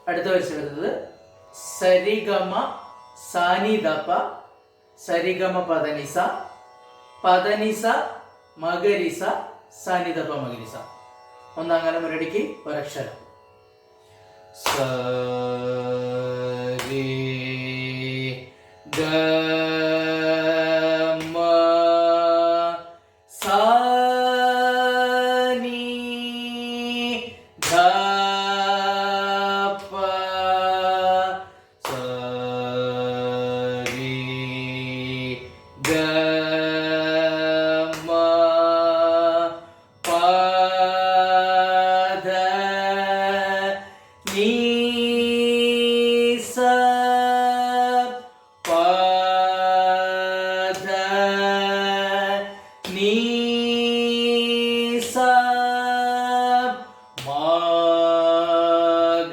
അടുത്ത വരിശ വരുന്നത് സരിഗമ സാനിദപ സരിഗമ പദനിസ പദനിസ മകരിസ സാനിദപ മകരിസ. ഒന്നാം കാലം ഒരടിക്ക് ഒരക്ഷരം. സരി ഗ മ സ നി ധ പ സ രി ഗ ಮ ಪ ಧ ನೀ ಸ ಪ ಧ ನೀ ಸ ಮ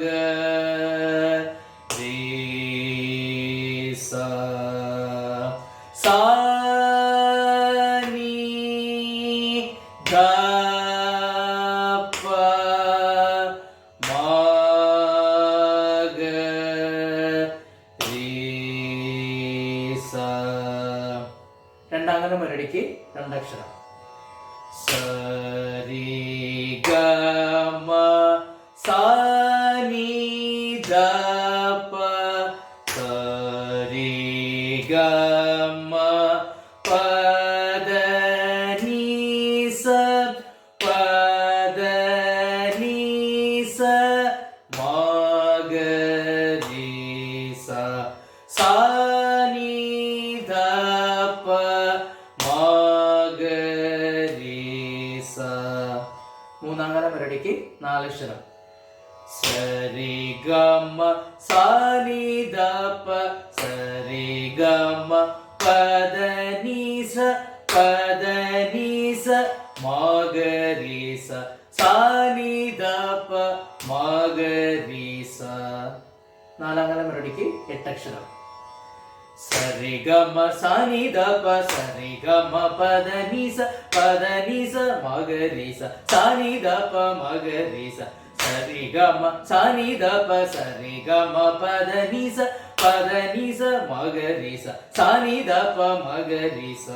ಗ ರೀ ಸ ಸಾ ನಿ ಧ ಪ ಮ ಗ ರೀ ಸ. രണ്ടാം കാലം ഒരടിക്ക് രണ്ടക്ഷരം. സരി ഗ മ സ നി ധ പ സരി ഗ ಮ ಪ ಧ ನೀ ಸ ಪ ಧ ನೀ ಸ ಮ ಗ ರೀ ಸ ಸಾ ನಿ ಧ ಪ ಮ ಗ ರೀ ಸ. മൂന്നാം കാലം ഒരടിക്ക് നാലക്ഷരം. സരി ഗ മ സ നി ധ പ സരി ഗ മ ಪ ಧ ನೀ ಸ ಪ ಧ ನೀ ಸ ಮ ಗ ರೀ ಸ ಸಾ ನಿ ಧ ಪ ಮ ಗ ರೀ ಸ. നാലാം കാലം ഒരടിക്ക് എട്ടക്ഷരം. സരി ഗ മ സ നി ധ പ സരി ഗ മ പ ധ നീ ಸ ಪ ಧ ನೀ ಸ ಮ ಗ ರೀ ಸ ಸಾ ನಿ ಧ ಪ ಮ ಗ ರೀ ಸ ಸರಿ ಗ ಮ ಸ ನಿ ಧ ಪ ಸರಿ ಗ ಮ ಪ ಧ ನೀ ಸ ಪ ಧ ನೀ ಸ ಮ ಗ ರೀ ಸ ಸಾ ನಿ ಧ ಪ ಮ ಗ ರೀ ಸ.